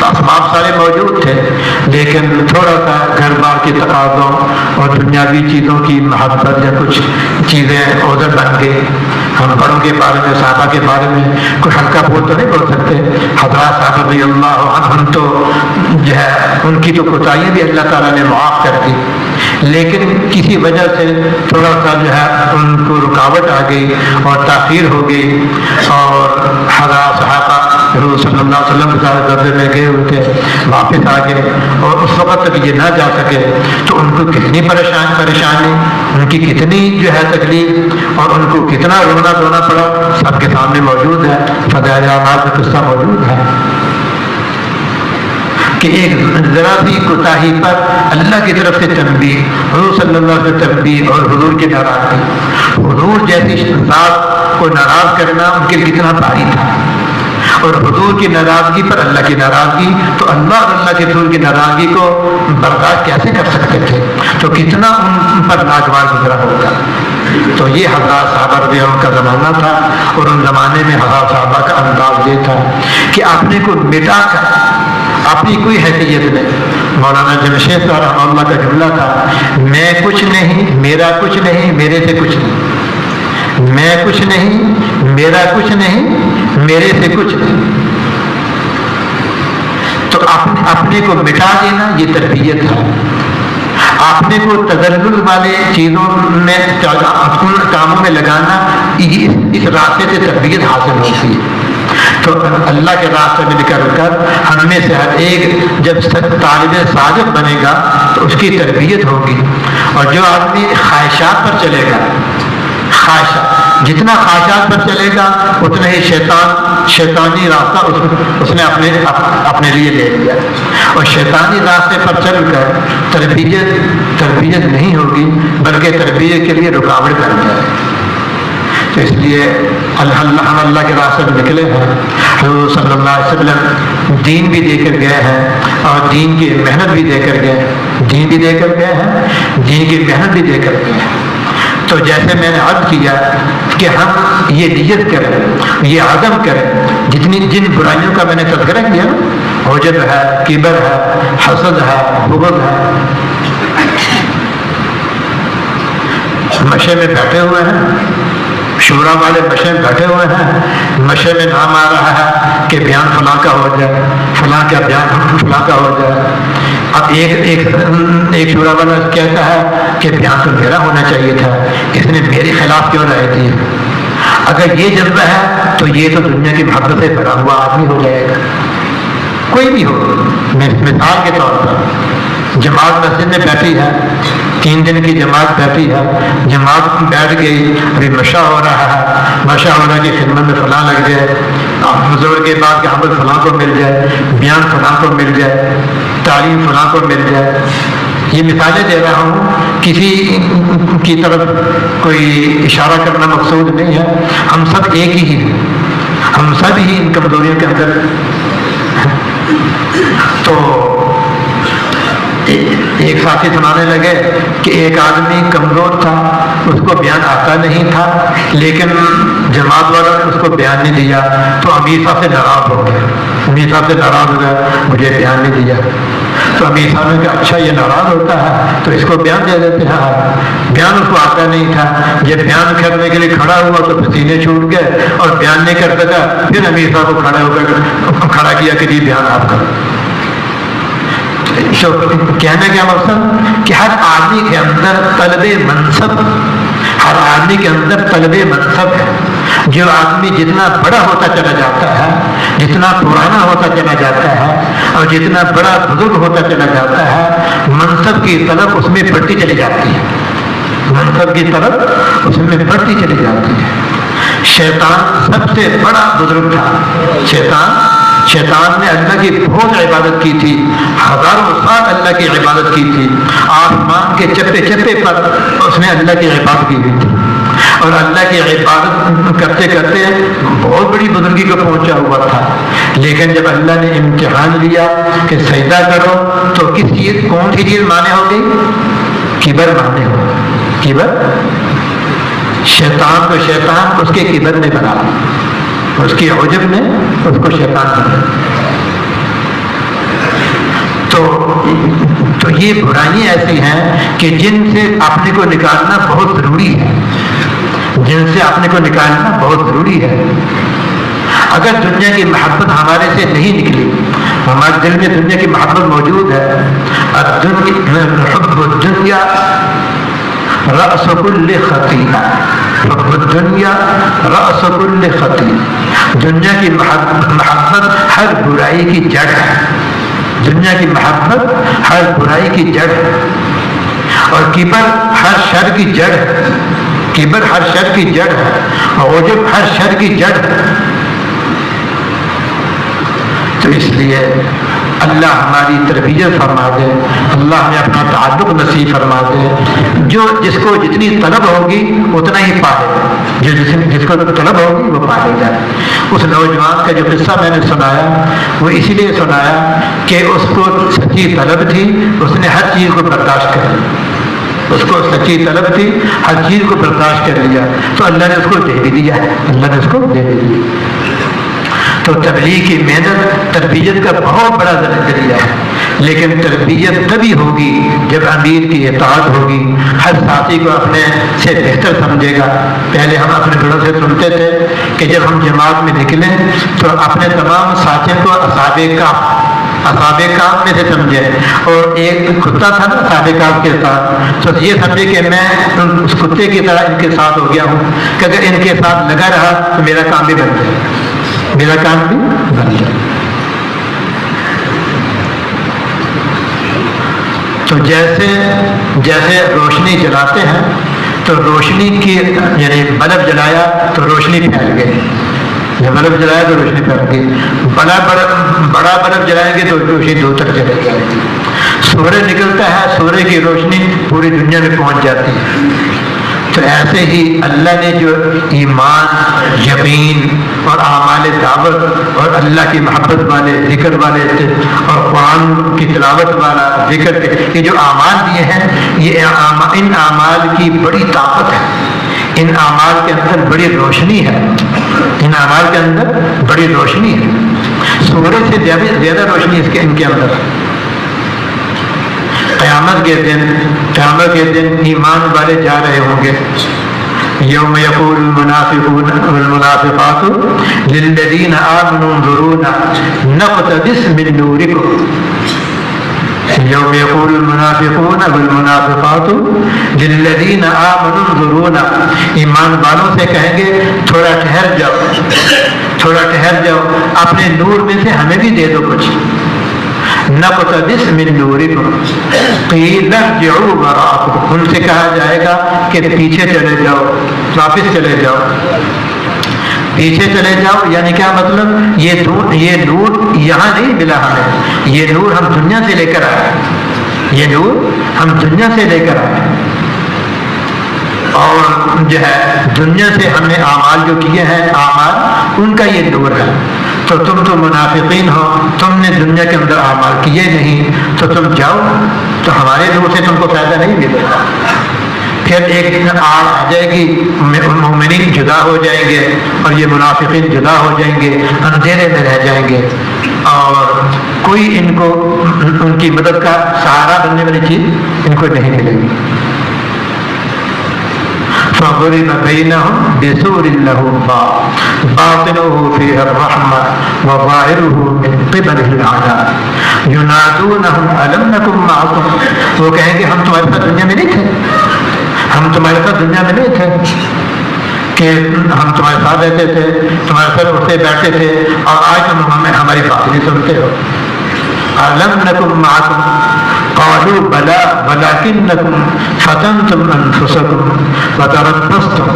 اسباب سارے موجود تھے, لیکن تھوڑا سا گھر بار کے تقاضوں اور دنیاوی چیزوں کی محبت یا کچھ چیزیں عذر بن گئی. ہم بڑوں کے بارے میں, صحابہ کے بارے میں کوئی ہلکا بول تو نہیں بول سکتے. حضرات صاحب رضی اللہ عنہم تو جو ہے ان کی تو کوتاہیاں بھی اللہ تعالیٰ نے معاف کر دی, لیکن کسی وجہ سے تھوڑا سا جو ہے ان کو رکاوٹ آ گئی اور تاخیر ہو گئی, اور حضرات صحابہ حضور صلی اللہ علیہ وسلم کے غزوے میں گئے ہوئے تھے, واپس آ گئے, اور اس وقت تک یہ نہ جا سکے تو ان کو کتنی پریشانی, ان کی کتنی جو ہے تکلیف, اور ان کو کتنا رونا دھونا پڑا, سب کے سامنے موجود ہے, فضائل اعمال میں قصہ موجود ہے کہ ایک ذرا سی کوتاہی پر اللہ کی طرف سے تنبیہ, حضور صلی اللہ علیہ وسلم تنبیہ, اور حضور کی ناراضگی. حضور جیسی ذات کو ناراض کرنا ان کے کتنا بھاری تھا, اور حضور کی ناراضگی پر اللہ کی ناراضگی, تو اللہ اور اللہ کے رسول کی ناراضگی کو برداشت کیسے کر سکتے تھے, تو کتنا ان پر ناگوار گزرا ہوگا. تو یہ حضرات صحابہ رضی اللہ عنہ کا زمانہ تھا, اور ان زمانے میں حضرات صحابہ کا انداز یہ تھا کہ اپنے کو مٹا کر, اپنی کوئی حیثیت نہیں. مولانا جمشید صاحب رحمہ اللہ کا جملہ تھا, میں کچھ نہیں, میرا کچھ نہیں, میرے سے کچھ نہیں, میں کچھ نہیں, میرا کچھ نہیں, میرے سے کچھ نہیں. تو اپنے کو مٹا دینا یہ تربیت ہے. اپنے کو تذلل والے چیزوں میں, کاموں میں لگانا, اس راستے سے تربیت حاصل ہوتی ہے. تو اللہ کے راستے میں نکل کر ہم میں سے ہر ایک جب طالب صادق بنے گا تو اس کی تربیت ہوگی. اور جو آدمی خواہشات پر چلے گا, جتنا خواہشات پر چلے گا اتنا ہی شیطانی راستہ اس نے اپنے لیے لے لیا, اور شیطانی راستے پر چل کر تربیت نہیں ہوگی بلکہ تربیت کے لیے رکاوٹ بن جائے. تو اس لیے ہم اللہ کے راستے میں نکلے ہیں. حضور صلی اللہ علیہ وسلم دین بھی دے کر گئے ہیں, اور دین کی محنت بھی دے کر گئے, دین بھی دے کر گئے ہیں, دین کی محنت بھی دے کر گئے ہیں. تو جیسے میں نے عرض کیا کہ ہم یہ نیت کریں, یہ عزم کریں, جن برائیوں کا میں نے تذکرہ کیا, عجب ہے, کبر ہے, حسد ہے, بغض ہے, نشے میں بیٹھے ہوئے ہیں, شورا والے نشے میں بیٹھے ہوئے ہیں, نشے میں نام آ رہا ہے کہ بیان فلاں کا ہو جائے, فلاں کا بیان فلاں کا ہو جائے. اب ایک شورا والا کہتا ہے کہ بیان تو میرا ہونا چاہیے تھا, اس نے میرے خلاف کیوں رائے دی. اگر یہ جذبہ ہے تو یہ تو دنیا کی محبت سے بھرا ہوا آدمی ہو جائے گا, کوئی بھی ہو. مثال کے طور پر جماعت مسجد میں بیٹھی ہے, 3 دن کی جماعت بیٹھی ہے, جماعت بیٹھ گئی, ابھی مشا ہو رہا ہے, مشا ہو رہا ہے کہ خدمت میں فلاں لگ جائے, حضور کے بعد کہ حمد فلاں کو مل جائے, بیان فلاں کو مل جائے, تعلیم فلاں کو مل جائے. یہ مثالیں دے رہا ہوں, کسی کی طرف کوئی اشارہ کرنا مقصود نہیں ہے. ہم سب ایک ہی ہیں, ہم سب ہی ان کمزوریوں کے اندر تو ایک ساتھی سنانے لگے کہ ایک آدمی کمزور تھا، اس کو بیان آتا نہیں تھا، لیکن جماعت والوں نے اس کو بیان نہیں دیا، تو امیر صاحب سے ناراض ہو گئے، امیر صاحب سے ناراض ہو گئے، مجھے بیان نہیں دیا۔ تو امیر صاحب نے کہا اچھا یہ ناراض ہوتا ہے تو اس کو بیان دے دیتے ہیں۔ بیان اس کو آتا نہیں تھا، جب بیان کرنے کے لیے کھڑا ہوا تو پسینے چھوٹ گئے اور بیان نہیں کر سکا، پھر امیر صاحب کو کھڑا کیا کہ جی بیان آپ کرو۔ تو کہنے کا مقصد کہ ہر آدمی کے اندر طلب منصب، ہر آدمی کے اندر طلب منصب ہے۔ جو آدمی جتنا بڑا ہوتا چلا جاتا ہے، جتنا پرانا ہوتا چلا جاتا ہے اور جتنا بڑا بزرگ ہوتا چلا جاتا ہے، منصب کی طلب اس میں بڑھتی چلی جاتی ہے، منصب کی طلب اس میں بڑھتی چلی جاتی ہے۔ شیطان سب سے بڑا بزرگ تھا۔ شیطان نے اللہ کی بہت عبادت کی تھی، ہزاروں سال اللہ کی عبادت کی تھی، آسمان کے چپے چپے پر اس نے اللہ کی عبادت کی ہوئی تھی، اور اللہ کی عبادت کرتے کرتے بہت بڑی بزرگی کو پہنچا ہوا تھا۔ لیکن جب اللہ نے امتحان لیا کہ سجدہ کرو تو کون سی چیز مانے ہو گئی؟ کبر مانے ہو گئی۔ کبر، شیطان اس کے کبر نے بنا، اس کی عجب نے اس کو شیطان بنا۔ تو یہ برائیاں ایسی ہیں کہ جن سے اپنے کو نکالنا بہت ضروری ہے، جن سے اپنے کو نکالنا بہت ضروری ہے۔ اگر دنیا کی محبت ہمارے سے نہیں نکلی، ہمارے دل میں دنیا کی محبت موجود ہے، حب الدنیا رأس کل خطیئہ، حب الدنیا رأس کل خطیئہ، دنیا کی محبت ہر برائی کی جڑ ہے، دنیا کی محبت ہر برائی کی جڑ ہے، اور کبر ہر شر کی جڑ ہے، کبر ہر شر کی جڑ ہے، اور عجب ہر شر کی جڑ ہے۔ تو اس لیے اللہ ہماری تربیت فرما دے، اللہ ہمیں اپنا تعلق نصیب فرما دے۔ جس کو جتنی طلب ہوگی اتنا ہی پائے گا، جس کو طلب ہوگی وہ پائے گا۔ اس نوجوان کا جو قصہ میں نے سنایا وہ اسی لیے سنایا کہ اس کو سچی طلب تھی، اس نے ہر چیز کو برداشت کر لیا، اس کو سچی طلب تھی، ہر چیز کو برداشت کر لیا، تو اللہ نے اس کو دے بھی دیا، اللہ نے اس کو دے بھی دیا۔ تو تبلیغ کی محنت تربیت کا بہت بڑا ذریعہ ہے، لیکن تربیت تبھی ہوگی جب امیر کی اطاعت ہوگی، ہر ساتھی کو اپنے سے بہتر سمجھے گا۔ پہلے ہم اپنے بڑوں سے سنتے تھے کہ جب ہم جماعت میں نکلیں تو اپنے تمام ساتھیوں کو اصحاب کہف میں سے سمجھے، اور ایک کتا تھا نا اصحاب کہف کے ساتھ، تو یہ سمجھے کہ میں اس کتے کی طرح ان کے ساتھ ہو گیا ہوں کہ اگر ان کے ساتھ لگا رہا تو میرا کام بھی بن جائے، میرا کام بھی بن جائے۔ تو جیسے روشنی جلاتے ہیں تو روشنی کی یعنی بلب جلایا تو روشنی پھیل گئی، جب بلب جلایا تو روشنی پھیل گئی، بڑا بلب جلائیں گے تو روشنی دور تک چلے جائے گی۔ سورج نکلتا ہے، سورج کی روشنی پوری دنیا میں پہنچ جاتی ہے۔ تو ایسے ہی اللہ نے جو ایمان، یقین اور اعمال دعوت اور اللہ کی محبت والے، ذکر والے اور قرآن کی تلاوت والا ذکر کے یہ جو اعمال دیے ہیں، ان اعمال کی بڑی طاقت ہے، ان اعمال کے اندر بڑی روشنی ہے، ان اعمال کے اندر بڑی روشنی ہے، سورج سے زیادہ روشنی ان کے اندر۔ قیامت کے دن ایمان والے جا رہے ہوں گے، یوم یقول المنافقون والمنافقات للذین آمنوا انظرونا نقتبس من نورکم، یوم یقول المنافقون والمنافقات للذین آمنوا انظرونا، ایمان والوں سے کہیں گے تھوڑا ٹھہر جاؤ، اپنے نور میں سے ہمیں بھی دے دو کچھ۔ نقتبس من نورکم قیل ارجعوا وراءکم، ان سے کہا جائے گا کہ پیچھے چلے جاؤ، واپس چلے جاؤ، پیچھے چلے جاؤ۔ یعنی کیا مطلب؟ یہ نور یہاں نہیں ملا ہمیں، یہ نور ہم دنیا سے لے کر آئے، یہ نور ہم دنیا سے لے کر آئے، اور جو ہے دنیا سے ہم نے اعمال جو کیے ہیں، اعمال ان کا یہ نور ہے۔ تو تم تو منافقین ہو، تم نے دنیا کے اندر اعمال کیے نہیں، تو تم جاؤ تو ہمارے نور سے تم کو فائدہ نہیں ملے گا۔ پھر ایک دن آڑ آ جائے گی، مومنین جدا ہو جائیں گے اور یہ منافقین جدا ہو جائیں گے، اندھیرے میں رہ جائیں گے اور کوئی ان کو ان کی مدد کا سہارا بننے والی چیز ان کو نہیں ملے گی۔ فَضُرِبَ بَيْنَهُمْ بِسُورٍ لَهُ بَابٌ بَاطِنُهُ فِيهِ الرَّحْمَةُ وَظَاهِرُهُ مِنْ قِبَلِهِ الْعَذَابُ يُنَادُونَهُمْ أَلَمْ نَكُنْ مَعَكُمْ، وہ کہیں گے ہم تمہارے ساتھ دنیا میں نہیں تھے، ہم تمہارے ساتھ دنیا میں نہیں تھے کہ ہم تمہارے ساتھ رہتے تھے، تمہارے ساتھ اٹھتے بیٹھتے تھے اور آج تم ہماری بات نہیں سنتے ہو۔ أَلَمْ نَكُنْ مَعَكُمْ قالوا بلى ولكنكم فتنتم انفسكم وتربصتم۔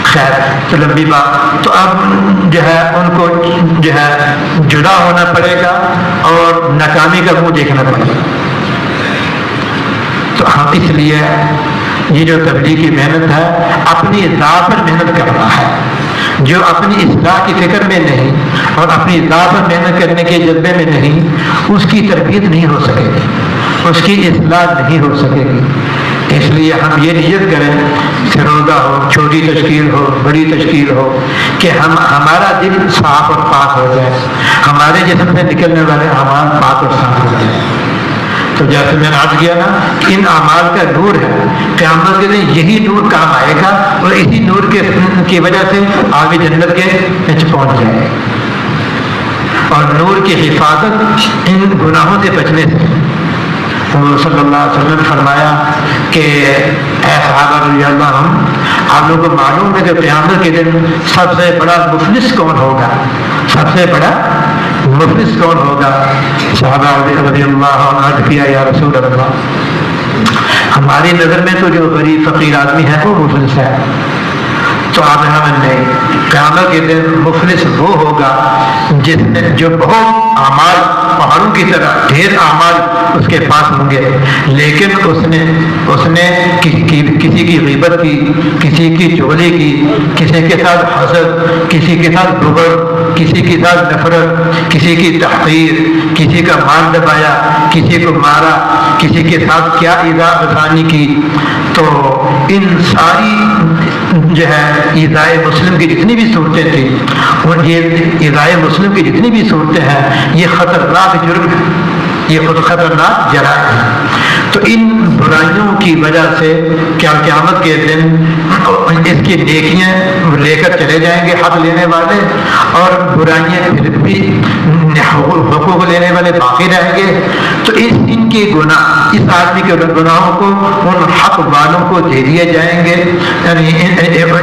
خیر تو لمبی بات، تو اب جو ہے ان کو جو ہے جدا ہونا پڑے گا اور ناکامی کا منہ دیکھنا پڑے گا۔ تو ہم اس لیے یہ جو تبلیغ کی محنت ہے اپنی ذات پر محنت کرنا ہے، جو اپنی اصلاح کی فکر میں نہیں اور اپنی ذات پر محنت کرنے کے جذبے میں نہیں، اس کی تربیت نہیں ہو سکے گی، اس کی اصلاح نہیں ہو سکے گی۔ اس لیے ہم یہ نیت کریں، فروغہ ہو، چھوٹی تشکیل ہو، بڑی تشکیل ہو، کہ ہمارا دل صاف اور پاک ہو جائے، ہمارے جسم سے نکلنے والے اعمال پاک اور صاف ہو جائے۔ تو جیسے میں نے عرض کیا نا کہ ان اعمال کا نور ہے، قیامت کے دن یہی نور کام آئے گا اور اسی نور کی وجہ سے آگے جنت کے نیچے پہنچ جائے گا۔ اور نور کی حفاظت ان گناہوں سے بچنے سے، حضور صلی اللہ علیہ وسلم نے فرمایا کہ اے صحابہ رضی اللہ عنہم، آپ لوگوں کو معلوم ہے کہ قیامت کے دن سب سے بڑا مفلس کون ہوگا؟ سب سے بڑا مفلس کون ہوگا؟ صحابہ رضی اللہ عنہ عرض کیا یا رسول اللہ، ہماری نظر میں تو جو غریب فقیر آدمی ہے وہ مفلس ہے۔ تو آپ نے قیامت کے دن مفلس وہ ہوگا جس نے جو بہت اعمال پہاڑوں کی طرح ڈھیر اعمال اس کے پاس ہوں گے، لیکن اس نے کسی کی غیبت کی، کسی کی چغلی کی، کسی کے ساتھ حسد، کسی کے ساتھ بغض، کسی کے ساتھ نفرت، کسی کی تحقیر، کسی کا مال دبایا، کسی کو مارا، کسی کے ساتھ کیا ایذا رسانی کی۔ تو ان ساری جو ہے ایذائے مسلم کی جتنی بھی صورتیں تھیں، اور یہ ایذائے مسلم کی جتنی بھی صورتیں ہیں، یہ خطرناک جرم ہے، یہ خود خطرناک جرائم ہے۔ تو ان برائیوں کی وجہ سے کیا قیامت کے دن اس کی نیکیاں لے کر چلے جائیں گے حق لینے والے، اور برائیاں پھر بھی حقوق لینے والے باقی رہیں گے۔ تو ان کے گناہ، اس آدمی کے گناہوں کو ان حق والوں کو دے دیے جائیں گے، یعنی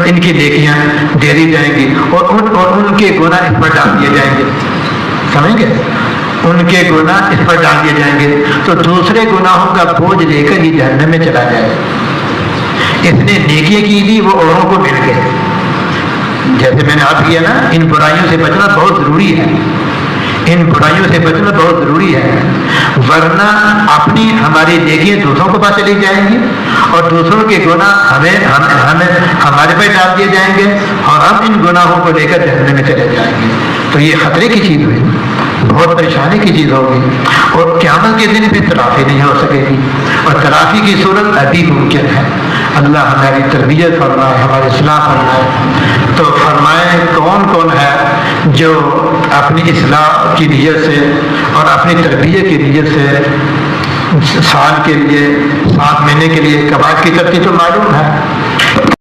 ان کی نیکیاں دے دی جائیں گی اور ان کے گناہ اس پر ڈال دیے جائیں گے، سمجھ گے؟ ان کے گناہ اس پر ڈال دیے جائیں گے، تو دوسرے گناہوں کا بوجھ لے کر ہی جہنم میں چلا جائے۔ اس نے نیکیاں کی تھی وہ اوروں کو مل گئے۔ جیسے میں نے عرض کیا نا، ان برائیوں سے بچنا بہت ضروری ہے، ان برائیوں سے بچنا بہت ضروری ہے، ورنہ اپنی ہماری نیکیاں دوسروں کو پاس چلی جائیں گی اور دوسروں کے گناہ ہمارے پہ ڈال دیے جائیں گے اور ہم ان گناہوں کو لے کر جہنم میں چلے جائیں گے۔ تو یہ خطرے کی چیز ہوئی، بہت پریشانی کی چیز ہوگی، اور قیامت کے دن بھی تلافی نہیں ہو سکے گی، اور تلافی کی صورت ابھی ممکن ہے۔ اللہ ہماری تربیت فرمائے، ہماری اصلاح فرمائے۔ تو فرمائے کون کون ہے جو اپنی اصلاح کی نیت سے اور اپنی تربیت کی نیت سے سال کے لیے 7 مہینے کے لیے کباب کی ترتیب تو معلوم ہے،